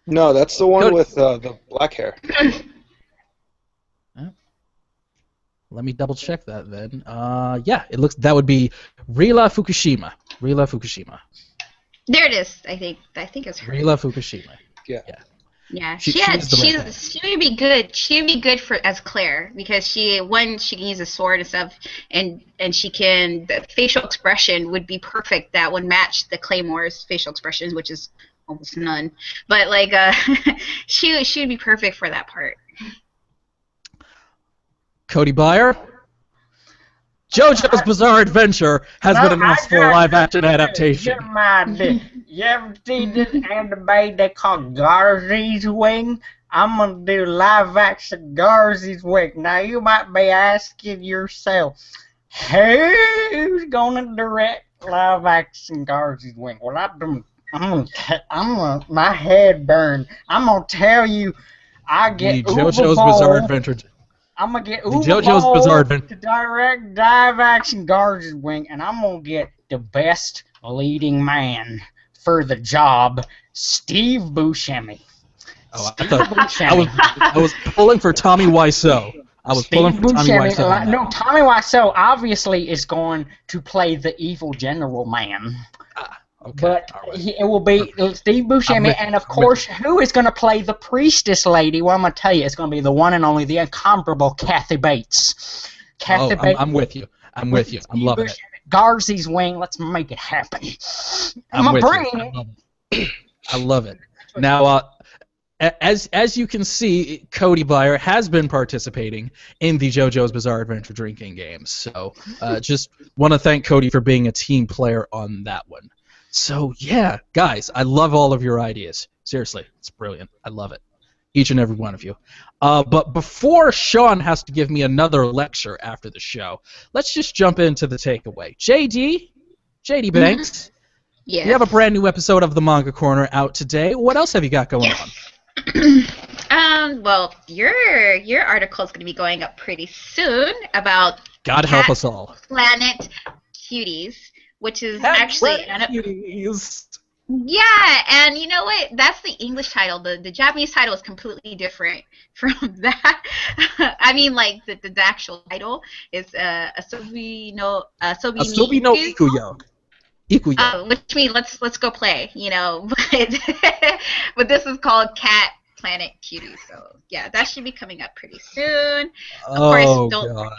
No, that's the one with the black hair. Let me double check that then. Yeah, that would be Rila Fukushima. There it is. I think it's her. Rila Fukushima. Yeah. Yeah, she would be good. She would be good as Claire, because she can use a sword and stuff, and the facial expression would be perfect. That would match the Claymore's facial expressions, which is almost none. But she would be perfect for that part. Cody Byer. JoJo's Bizarre Adventure has been announced for a live-action adaptation. You ever see this anime they call Garzy's Wing? I'm going to do live-action Garzy's Wing. Now, you might be asking yourself, who's going to direct live-action Garzy's Wing? Well, my head burned. I'm going to tell you, I get JoJo's Bizarre Adventure. I'm going to get JoJo's Bizarre Adventure to direct live-action Garzy's Wing, and I'm going to get the best leading man for the job, Steve Buscemi. Oh, I was pulling for Tommy Wiseau. No, Tommy Wiseau obviously is going to play the evil General Man. Okay. But it will be Steve Buscemi, and of course, who is going to play the priestess lady? Well, I'm going to tell you, it's going to be the one and only, the incomparable Kathy Bates. Bates. I'm with you. I'm loving it. Garzy's Wing, let's make it happen. I love it. Now, as you can see, Cody Byer has been participating in the JoJo's Bizarre Adventure drinking games. So, just want to thank Cody for being a team player on that one. So, yeah, guys, I love all of your ideas. Seriously, it's brilliant. I love it. Each and every one of you. But before Sean has to give me another lecture after the show, let's just jump into the takeaway. JD Banks, yeah. You have a brand new episode of the Manga Corner out today. What else have you got going on? Well, your article is going to be going up pretty soon about God help us all. Planet Cuties, which is actually cuties. Yeah, and you know what? That's the English title. The Japanese title is completely different from that. I mean, the actual title is Asobi no Ikuyo. Equal yet. Which means let's go play, you know. But this is called Cat Planet Cutie. So yeah, that should be coming up pretty soon. Of course, don't forget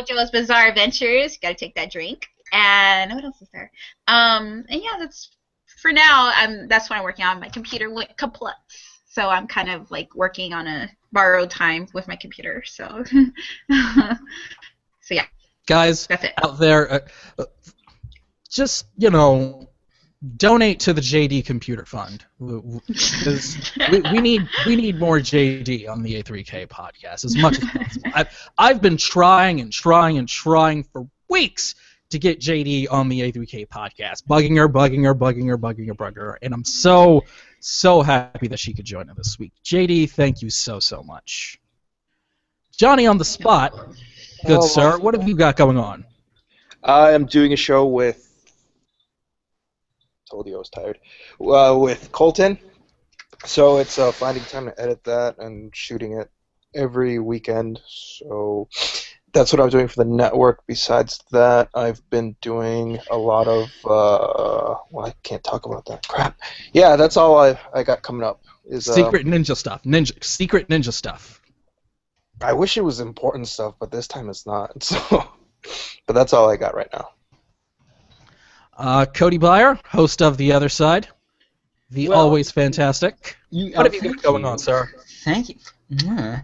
JoJo's Bizarre Adventures. Got to take that drink. And what else is there? And yeah, that's for now. That's what I'm working on. My computer went kaput, so I'm kind of like working on a borrowed time with my computer. So, so yeah, guys, that's it. Out there, just donate to the JD Computer Fund. We need more JD on the A3K podcast as much as possible. I've been trying for weeks to get JD on the A3K podcast, bugging her, and I'm so happy that she could join us this week. JD, thank you so much. Johnny on the spot, good sir. What have you got going on? I am doing a show with. Told you I was tired. With Colton, so it's finding time to edit that and shooting it every weekend. So that's what I'm doing for the network. Besides that, I've been doing a lot of. Well, I can't talk about that. Crap. Yeah, that's all I got coming up. Is secret ninja stuff. Secret ninja stuff. I wish it was important stuff, but this time it's not. So, but that's all I got right now. Cody Byer, host of The Other Side, always fantastic. What have you got going on, sir? Thank you. Yeah.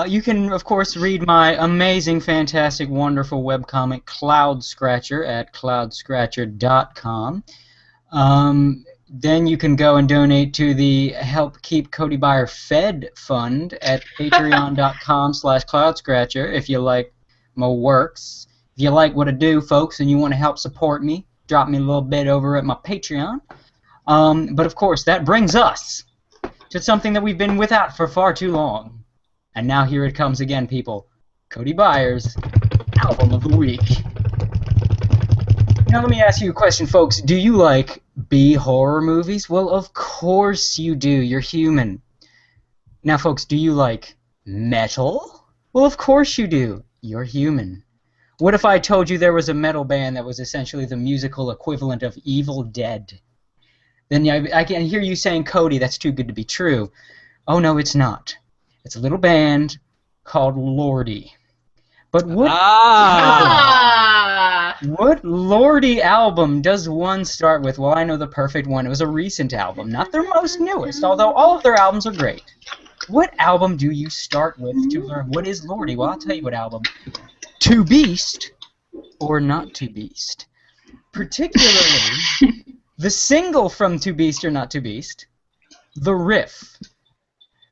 You can, of course, read my amazing, fantastic, wonderful webcomic, Cloud Scratcher, at cloudscratcher.com. Then you can go and donate to the Help Keep Cody Byer Fed Fund at patreon.com/cloudscratcher if you like my works. If you like what I do, folks, and you want to help support me, drop me a little bit over at my Patreon. But, of course, that brings us to something that we've been without for far too long. And now here it comes again, people. Cody Byers' Album of the Week. Now let me ask you a question, folks. Do you like B-horror movies? Well, of course you do. You're human. Now, folks, do you like metal? Well, of course you do. You're human. What if I told you there was a metal band that was essentially the musical equivalent of Evil Dead? Then I can hear you saying, Cody, that's too good to be true. Oh, no, it's not. It's a little band called Lordi. But what Lordi album does one start with? Well, I know the perfect one. It was a recent album, not their most newest, although all of their albums are great. What album do you start with to learn what is Lordi? Well, I'll tell you what album. To Beast or Not to Beast. Particularly the single from To Beast or Not to Beast, the riff.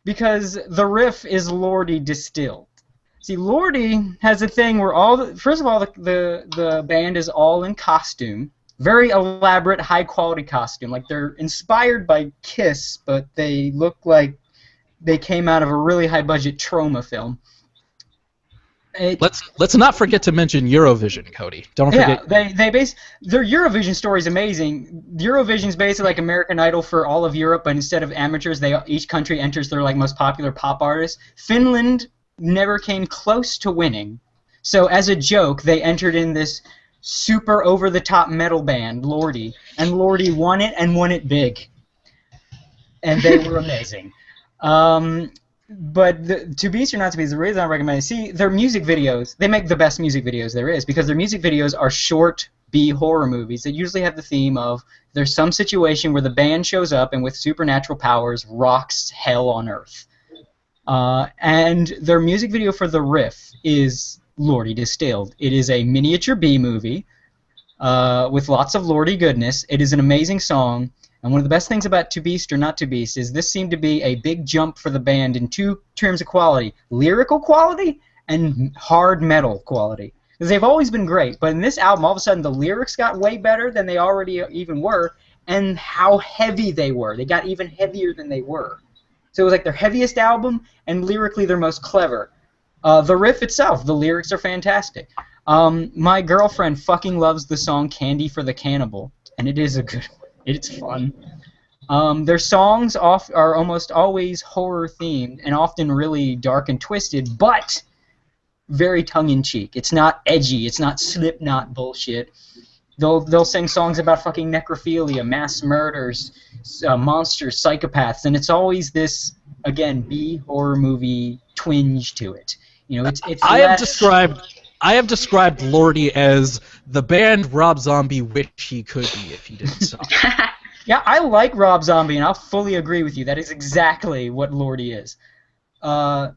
Because the riff is Lordi distilled. See, Lordi has a thing where first of all, the band is all in costume. Very elaborate, high-quality costume. Like, they're inspired by Kiss, but they look like they came out of a really high-budget trauma film. Let's not forget to mention Eurovision, Cody. Don't forget. Yeah, their Eurovision story is amazing. Eurovision is basically like American Idol for all of Europe, but instead of amateurs, each country enters their most popular pop artist. Finland never came close to winning, so as a joke, they entered in this super over-the-top metal band, Lordi, and Lordi won it and won it big, and they were amazing. But To Beast or Not to Beast, the reason I recommend it, see, their music videos, they make the best music videos there is, because their music videos are short B-horror movies that usually have the theme of there's some situation where the band shows up and with supernatural powers rocks hell on earth. And their music video for the riff is Lordi distilled. It is a miniature B-movie with lots of Lordi goodness. It is an amazing song. And one of the best things about To Beast or Not to Beast is this seemed to be a big jump for the band in two terms of quality. Lyrical quality and hard metal quality. Because they've always been great, but in this album, all of a sudden, the lyrics got way better than they already even were, and how heavy they were. They got even heavier than they were. So it was like their heaviest album, and lyrically their most clever. The riff itself, the lyrics are fantastic. My girlfriend fucking loves the song Candy for the Cannibal, and it is a good one. It's fun. Their songs are almost always horror-themed and often really dark and twisted, but very tongue-in-cheek. It's not edgy. It's not Slipknot bullshit. They'll sing songs about fucking necrophilia, mass murders, monsters, psychopaths, and it's always this, again, B horror movie twinge to it. You know, it's I less... have described Lordy as the band Rob Zombie wished he could be if he didn't stop. Yeah, I like Rob Zombie, and I'll fully agree with you. That is exactly what Lordy is. They are.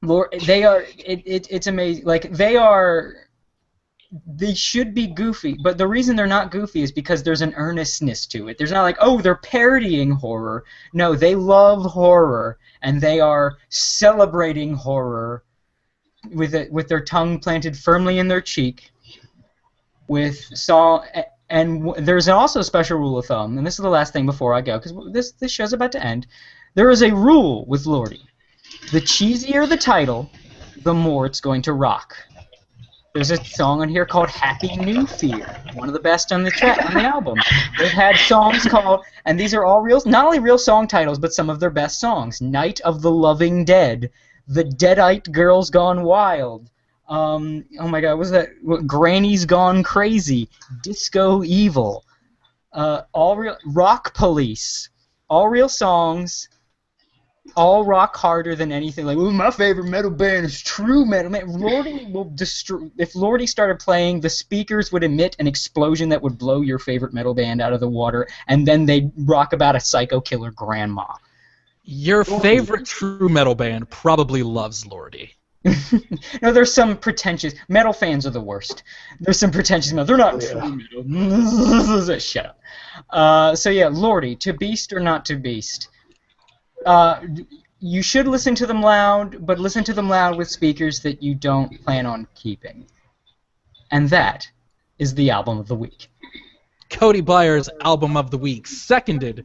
It's amazing. Like they should be goofy, but the reason they're not goofy is because there's an earnestness to it. There's not like, oh, they're parodying horror. No, they love horror, and they are celebrating horror with their tongue planted firmly in their cheek, with song. And there's also a special rule of thumb, and this is the last thing before I go, because this show's about to end. There is a rule with Lordy. The cheesier the title, the more it's going to rock. There's a song on here called Happy New Fear, one of the best on the album. They've had songs called, and these are all real, not only real song titles, but some of their best songs. Night of the Loving Dead, The Deadite Girls Gone Wild, oh my god, what was that? Granny's Gone Crazy, Disco Evil, all real, Rock Police, all real songs. All rock harder than anything. Like, ooh, my favorite metal band is True Metal. Man, Lordy will destroy. If Lordy started playing, the speakers would emit an explosion that would blow your favorite metal band out of the water, and then they'd rock about a psycho killer grandma. Your favorite true metal band probably loves Lordy. No, there's some pretentious metal fans are the worst. There's some pretentious metal. They're not true metal. Shut up. So yeah, Lordy, to beast or not to beast. You should listen to them loud, but listen to them loud with speakers that you don't plan on keeping. And that is the album of the week. Cody Byers' album of the week, seconded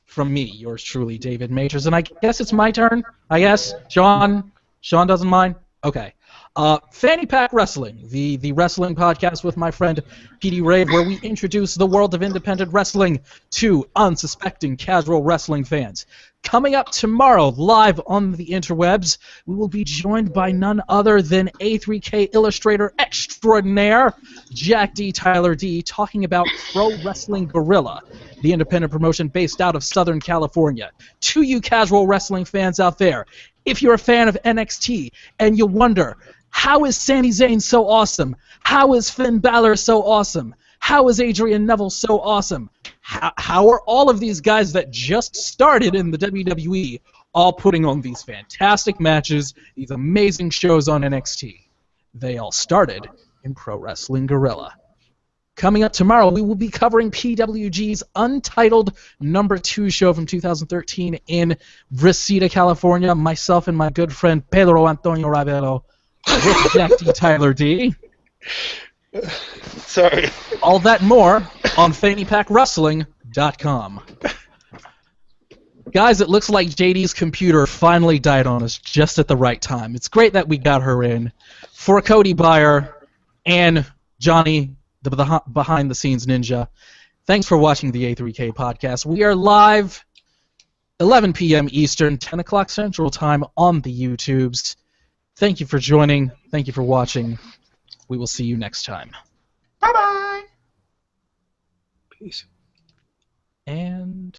from me, yours truly, David Majors. And I guess it's my turn, I guess. Sean doesn't mind? Okay. Fanny Pack Wrestling, the wrestling podcast with my friend Petey Rave, where we introduce the world of independent wrestling to unsuspecting casual wrestling fans. Coming up tomorrow, live on the interwebs, we will be joined by none other than A3K illustrator extraordinaire, Jack D. Tyler D., talking about Pro Wrestling Guerrilla, the independent promotion based out of Southern California. To you casual wrestling fans out there, if you're a fan of NXT and you wonder, how is Sami Zayn so awesome? How is Finn Balor so awesome? How is Adrian Neville so awesome? How are all of these guys that just started in the WWE all putting on these fantastic matches, these amazing shows on NXT? They all started in Pro Wrestling Guerrilla. Coming up tomorrow, we will be covering PWG's Untitled #2 show from 2013 in Reseda, California. Myself and my good friend Pedro Antonio Ravelo with Jack D. Tyler D. Sorry. All that and more on FannyPackWrestling.com. Guys, it looks like JD's computer finally died on us just at the right time. It's great that we got her in. For Cody Byer and Johnny, the behind-the-scenes ninja, thanks for watching the A3K podcast. We are live 11 p.m. Eastern, 10 o'clock Central Time on the YouTubes. Thank you for joining. Thank you for watching. We will see you next time. Bye-bye. Peace. And...